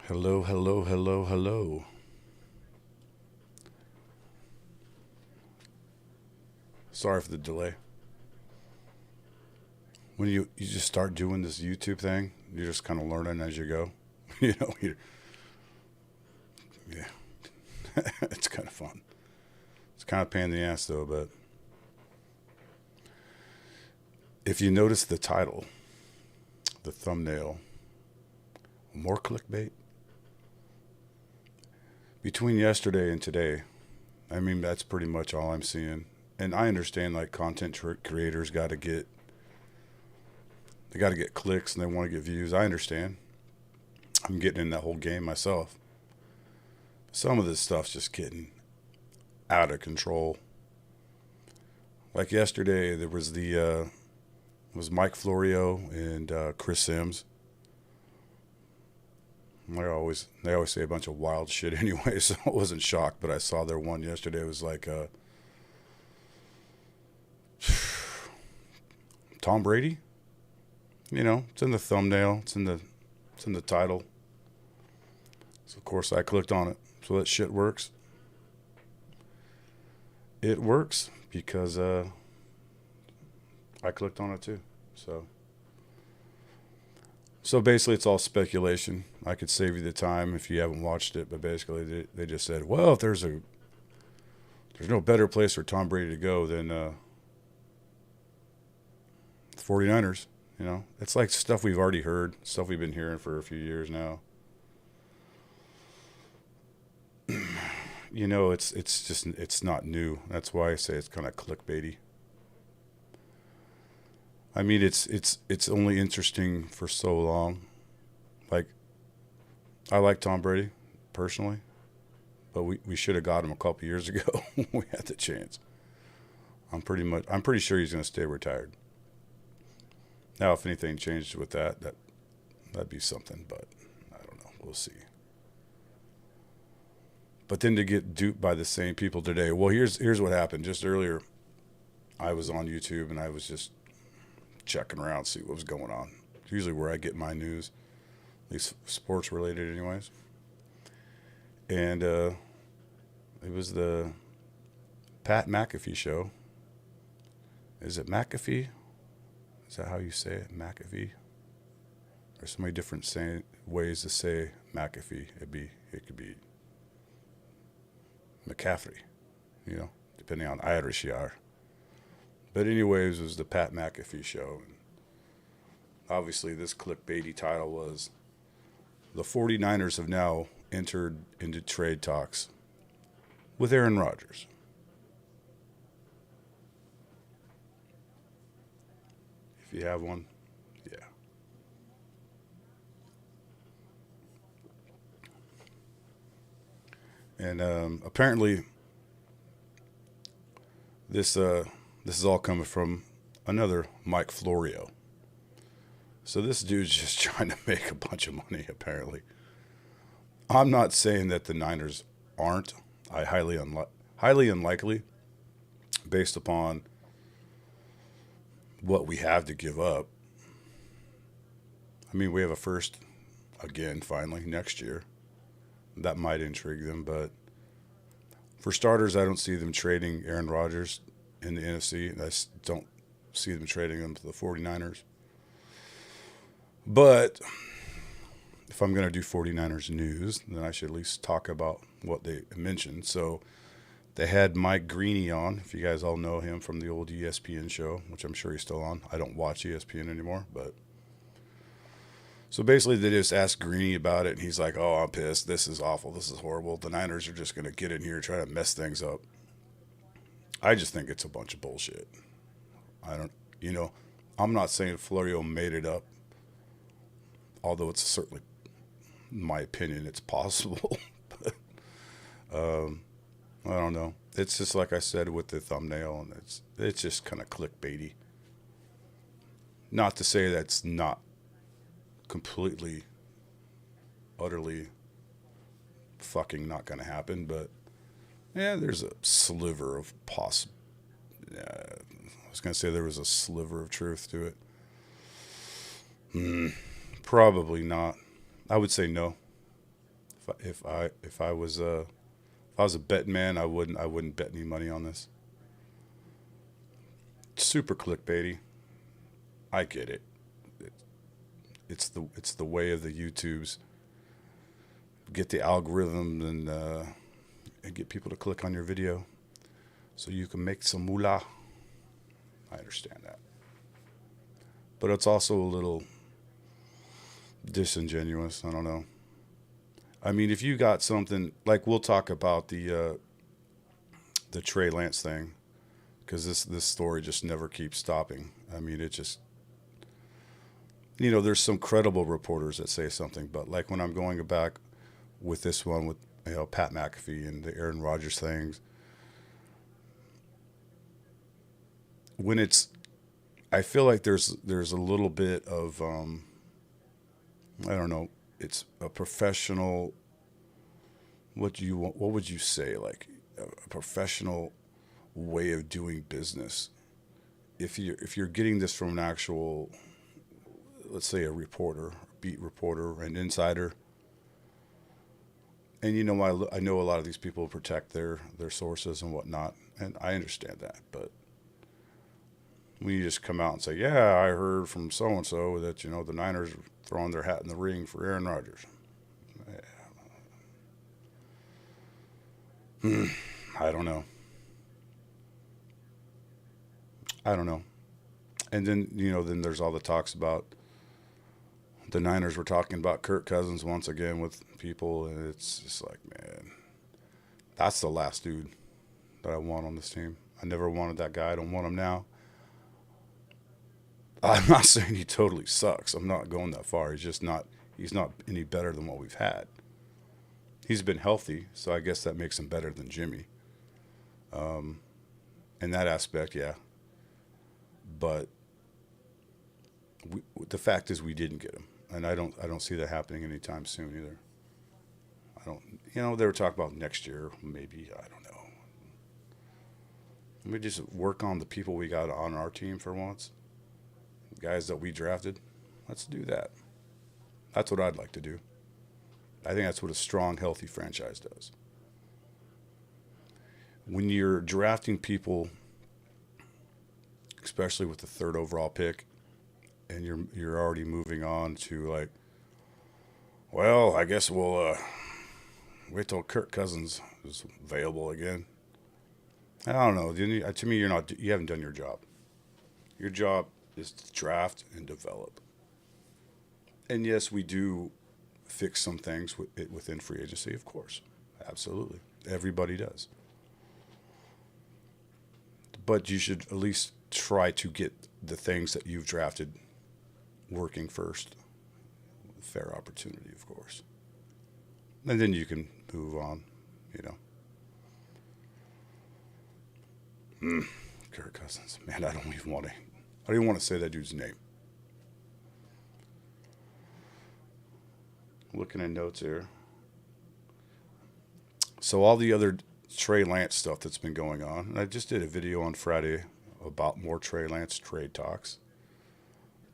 Hello, hello, hello, hello. Sorry for the delay. When you just start doing this YouTube thing, you're just kind of learning as you go. you know, you, yeah, it's kind of fun. It's kind of a pain in the ass though, but if you notice the title, the thumbnail, more clickbait. Between yesterday and today, I mean, that's pretty much all I'm seeing. And I understand like creators they got to get clicks and they want to get views. I understand. I'm getting in that whole game myself. Some of this stuff's just getting out of control. Like yesterday, there was the was Mike Florio and Chris Sims. They always say a bunch of wild shit anyway, so I wasn't shocked. But I saw their one yesterday. It was like Tom Brady. You know, it's in the thumbnail. It's in the title. So of course I clicked on it. So that shit works. It works because I clicked on it too. So basically, it's all speculation. I could save you the time if you haven't watched it, but basically, they just said, well, if there's no better place for Tom Brady to go than the 49ers. You know, it's like stuff we've already heard, stuff we've been hearing for a few years now. You know, it's not new. That's why I say it's kind of clickbaity. I mean, it's only interesting for so long. Like I like Tom Brady personally, but we should have got him a couple years ago when we had the chance. I'm pretty sure he's going to stay retired. Now, if anything changed with that'd be something, but I don't know. We'll see. But then to get duped by the same people today. Well, here's what happened. Just earlier, I was on YouTube and I was just checking around, see what was going on. It's usually where I get my news, at least sports related, anyways. And it was the Pat McAfee show. Is it McAfee? Is that how you say it, McAfee? There's so many different ways to say McAfee. It could be McCaffrey, depending on Irish you are. But anyways, it was the Pat McAfee show. And obviously, this clickbaity title was the 49ers have now entered into trade talks with Aaron Rodgers. If you have one, yeah. And apparently, this is all coming from another Mike Florio. So this dude's just trying to make a bunch of money. Apparently, I'm not saying that the Niners aren't. I highly unlikely, based upon what we have to give up. I mean, we have a first again finally next year. That might intrigue them, but for starters, I don't see them trading Aaron Rodgers in the NFC. Don't see them trading him to the 49ers. But if I'm going to do 49ers news, then I should at least talk about what they mentioned. So they had Mike Greeny on, if you guys all know him from the old ESPN show, which I'm sure he's still on. I don't watch ESPN anymore, but so basically they just asked Greeny about it, and he's like, "Oh, I'm pissed. This is awful. This is horrible. The Niners are just going to get in here and try to mess things up." I just think it's a bunch of bullshit. I don't, you know, I'm not saying Florio made it up, although it's certainly, in my opinion, it's possible. but I don't know. It's just like I said with the thumbnail, and it's just kind of clickbaity. Not to say that's not completely, utterly fucking not going to happen, but yeah, there's a sliver of I was going to say there was a sliver of truth to it. Probably not. I would say no. If I was a betting man, I wouldn't bet any money on this. Super clickbaity. I get it. it it's the way of the YouTubes. Get the algorithm and get people to click on your video so you can make some moolah. I understand that, but it's also a little disingenuous. I don't know. I mean, if you got something like, we'll talk about the Trey Lance thing, because this story just never keeps stopping. I mean, it just, there's some credible reporters that say something, but like when I'm going back with this one with Pat McAfee and the Aaron Rodgers things, when it's, I feel like there's a little bit of I don't know, it's a professional. What would you say, like a professional way of doing business? If you're getting this from an actual, let's say, a reporter, beat reporter, an insider, and I know a lot of these people protect their sources and whatnot, and I understand that, but when you just come out and say, yeah, I heard from so and so that the Niners are throwing their hat in the ring for Aaron Rodgers. I don't know. I don't know. And then there's all the talks about the Niners were talking about Kirk Cousins once again with people, and it's just like, man, that's the last dude that I want on this team. I never wanted that guy. I don't want him now. I'm not saying he totally sucks. I'm not going that far. He's just not. He's not any better than what we've had. He's been healthy, so I guess that makes him better than Jimmy. In that aspect, yeah. But the fact is, we didn't get him, and I don't see that happening anytime soon either. I don't. They were talking about next year, maybe. I don't know. Let me just work on the people we got on our team for once. Guys that we drafted. Let's do that. That's what I'd like to do. I think that's what a strong, healthy franchise does. When you're drafting people, especially with the third overall pick, and you're already moving on to, like, well, I guess we'll wait till Kirk Cousins is available again. I don't know. To me, you haven't done your job. Your job is to draft and develop. And yes, we do fix some things within free agency, of course. Absolutely. Everybody does. But you should at least try to get the things that you've drafted working first. Fair opportunity, of course. And then you can move on, you know. Kirk Cousins. Man, I don't even want to say that dude's name. Looking at notes here. So all the other Trey Lance stuff that's been going on, and I just did a video on Friday about more Trey Lance trade talks.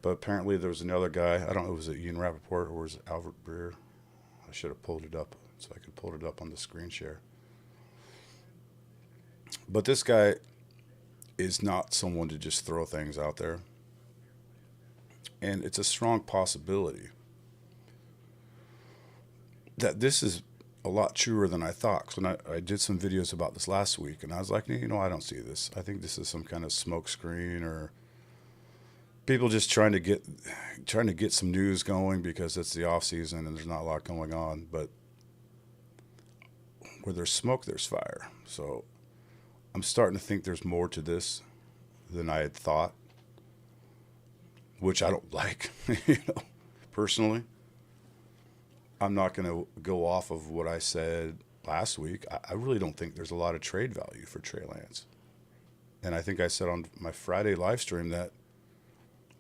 But apparently there was another guy, I don't know, was it Ian Rappaport or was it Albert Breer? I should have pulled it up so I could pull it up on the screen share. But this guy is not someone to just throw things out there. And it's a strong possibility that this is a lot truer than I thought. Because when I did some videos about this last week, and I was like, I don't see this. I think this is some kind of smoke screen or people just trying to get some news going because it's the off season and there's not a lot going on. But where there's smoke, there's fire. So I'm starting to think there's more to this than I had thought, which I don't like, personally. I'm not going to go off of what I said last week. I really don't think there's a lot of trade value for Trey Lance. And I think I said on my Friday live stream that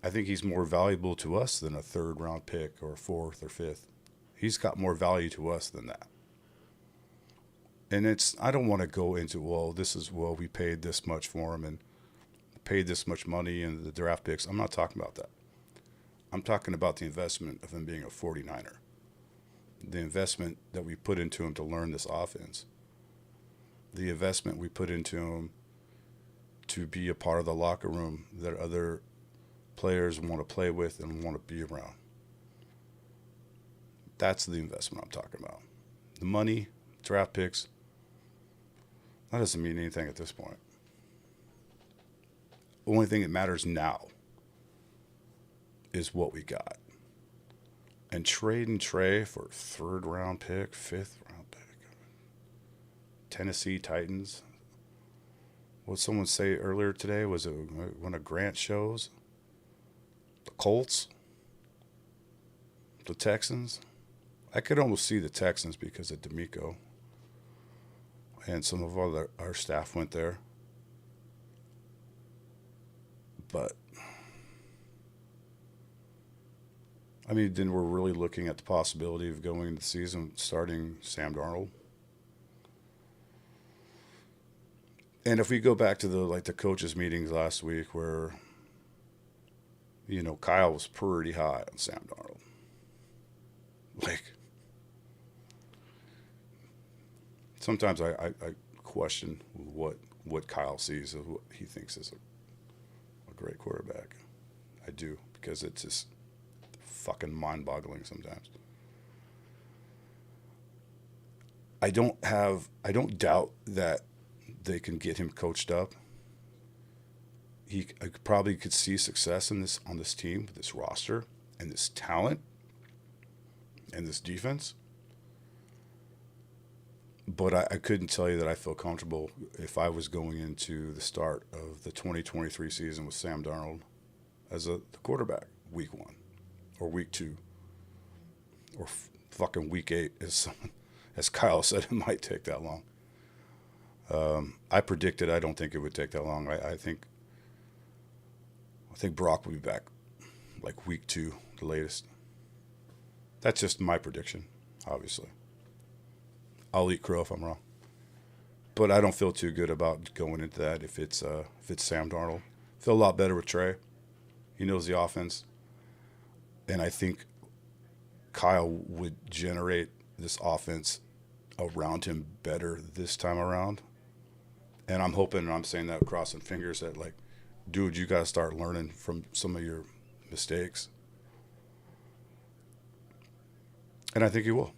I think he's more valuable to us than a third round pick or fourth or fifth. He's got more value to us than that. And I don't want to go into, we paid this much for him and paid this much money and the draft picks. I'm not talking about that. I'm talking about the investment of him being a 49er. the investment that we put into him to learn this offense, the investment we put into him to be a part of the locker room that other players want to play with and want to be around. That's the investment I'm talking about. The money, draft picks, that doesn't mean anything at this point. The only thing that matters now is what we got. And trading Trey for a third round pick, fifth round pick, Tennessee Titans. What someone say earlier today was one of Grant shows. The Colts, the Texans. I could almost see the Texans because of D'Amico, and some of our staff went there. But I mean, then we're really looking at the possibility of going into the season starting Sam Darnold. And if we go back to the coaches meetings last week where Kyle was pretty high on Sam Darnold. Like sometimes I question what Kyle sees of what he thinks is a great quarterback. I do, because it's just fucking mind-boggling sometimes. I don't doubt that they can get him coached up. I probably could see success on this team, this roster, and this talent, and this defense. But I couldn't tell you that I feel comfortable if I was going into the start of the 2023 season with Sam Darnold as the quarterback week 1 or week 2 or fucking week 8, as Kyle said, it might take that long. I predicted I don't think it would take that long. I think Brock will be back like week 2, the latest. That's just my prediction, obviously. I'll eat crow if I'm wrong. But I don't feel too good about going into that if it's Sam Darnold. Feel a lot better with Trey. He knows the offense. And I think Kyle would generate this offense around him better this time around. And I'm hoping, and I'm saying that crossing fingers, that dude, you got to start learning from some of your mistakes. And I think he will.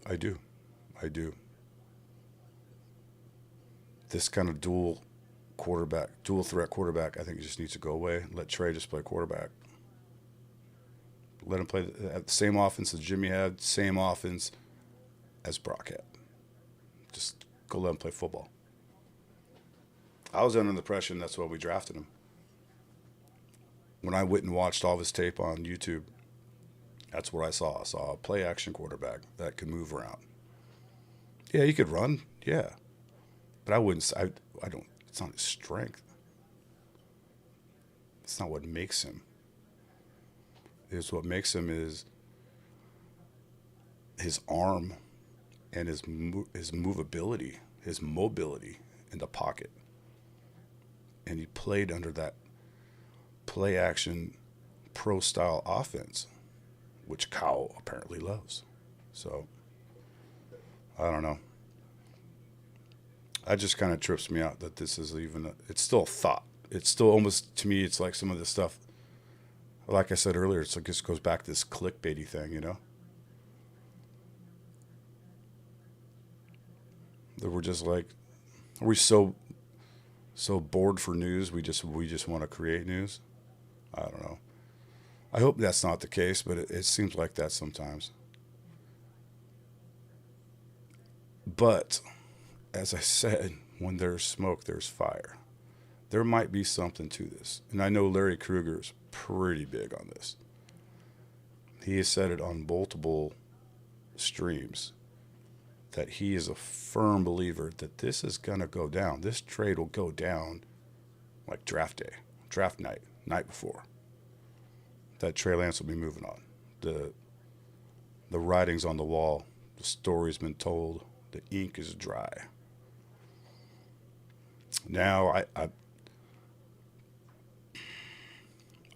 I do. This kind of dual threat quarterback, I think it just needs to go away. Let Trey just play quarterback. Let him play the same offense as Jimmy had, same offense as Brock had. Just go let him play football. I was under the impression that's why we drafted him. When I went and watched all of his tape on YouTube, that's what I saw. I saw a play-action quarterback that could move around. Yeah, he could run. Yeah. But I wouldn't. I don't. It's not his strength. It's not what makes him. It's what makes him is his arm and his movability, his mobility in the pocket. And he played under that play-action, pro-style offense, which Kyle apparently loves. So, I don't know. That just kind of trips me out that this is it's still a thought. It's still almost, to me, it's like some of the stuff, like I said earlier, it just goes back to this clickbaity thing, That we're just like, are we so bored for news, we just want to create news? I don't know. I hope that's not the case, but it seems like that sometimes. But, as I said, when there's smoke, there's fire. There might be something to this. And I know Larry Krueger's pretty big on this. He has said it on multiple streams that he is a firm believer that this is going to go down. This trade will go down like draft day, draft night before. That Trey Lance will be moving on. The writing's on the wall. The story's been told. The ink is dry. Now,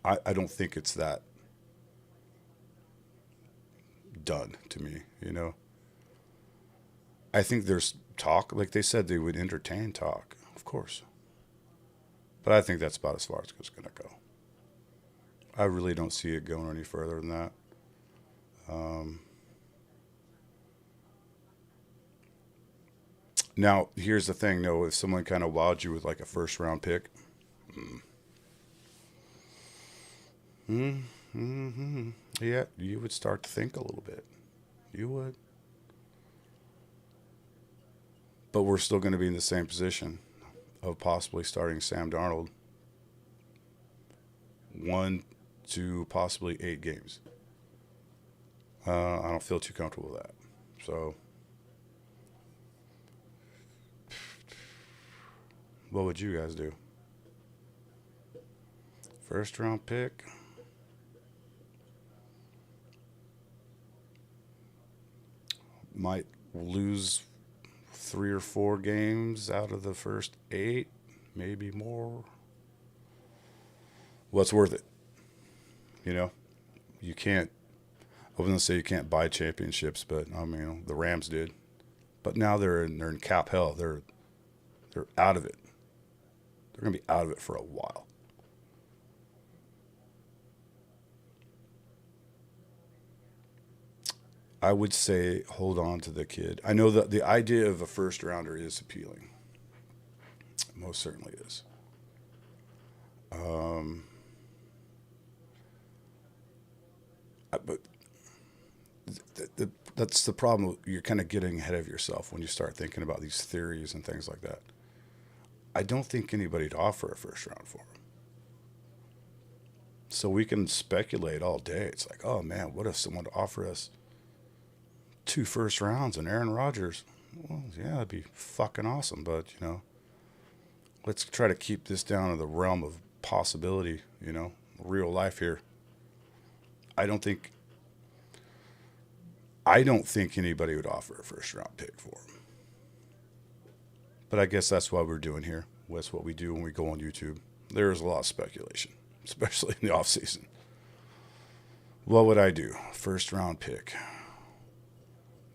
I don't think it's that done to me, you know. I think there's talk, like they said they would entertain talk, of course. But I think that's about as far as it's going to go. I really don't see it going any further than that. Um, Now, here's the thing, though. If someone kind of wowed you with like a first round pick, mm, mm-hmm, yeah, you would start to think a little bit. You would. But we're still going to be in the same position of possibly starting Sam Darnold 1 to possibly 8 games. I don't feel too comfortable with that. So, what would you guys do? First round pick. Might lose 3 or 4 games out of the first 8, maybe more. What's worth it? You know, you can't. I was gonna say you can't buy championships, but I mean the Rams did. But now they're in cap hell. They're out of it. They're gonna be out of it for a while. I would say hold on to the kid. I know that the idea of a first rounder is appealing. It most certainly is. Um, but that's the problem. You're kind of getting ahead of yourself when you start thinking about these theories and things like that. I don't think anybody'd offer a first round for him. So we can speculate all day. It's like, oh man, what if someone would offer us 2 first rounds and Aaron Rodgers? Well, yeah, that'd be fucking awesome. But let's try to keep this down to the realm of possibility. Real life here. I don't think I don't think anybody would offer a first round pick for him. But I guess that's what we're doing here. That's what we do when we go on YouTube. There is a lot of speculation, especially in the off season. What would I do? First round pick.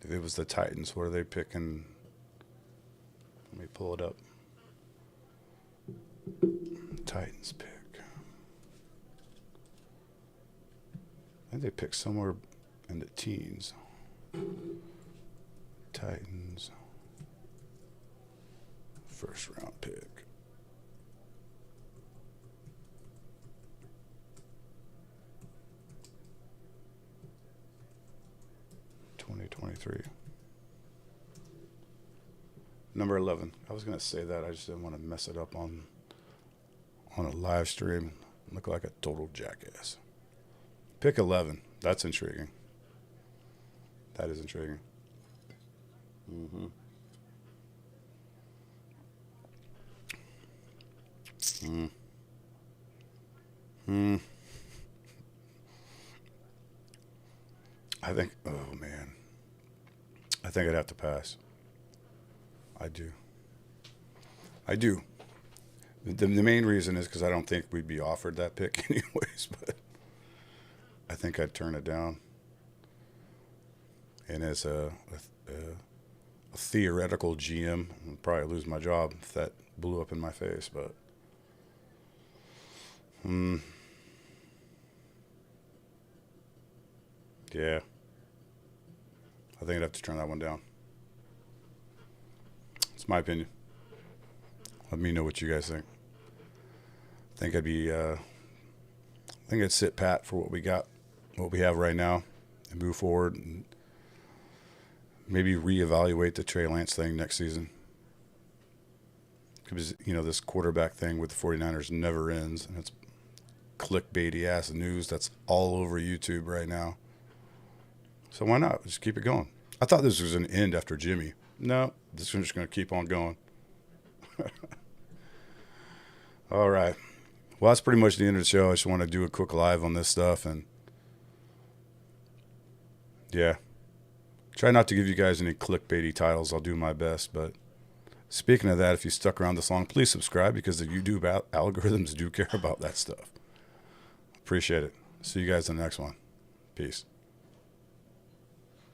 If it was the Titans, what are they picking? Let me pull it up. Titans pick. I think they pick somewhere in the teens. Titans. First round pick. '23. Number 11. I was gonna say that. I just didn't want to mess it up on a live stream. Look like a total jackass. Pick 11. That's intriguing. That is intriguing. Mm-hmm. Mm. Mm. I think. Oh man. I think I'd have to pass. I do. I do. The main reason is because I don't think we'd be offered that pick anyways, but I think I'd turn it down. And as a theoretical GM, I'd probably lose my job if that blew up in my face, but yeah, I think I'd have to turn that one down. It's my opinion. Let me know what you guys think. I think I'd sit pat for what we got, what we have right now, and move forward, and maybe reevaluate the Trey Lance thing next season. Because this quarterback thing with the 49ers never ends, and it's clickbaity ass news that's all over YouTube right now. So why not? Just keep it going. I thought this was an end after Jimmy. No, this is just going to keep on going. All right. Well, that's pretty much the end of the show. I just want to do a quick live on this stuff, and yeah. Try not to give you guys any clickbaity titles. I'll do my best. But speaking of that, if you stuck around this long, please subscribe because the YouTube algorithms do care about that stuff. Appreciate it. See you guys in the next one. Peace.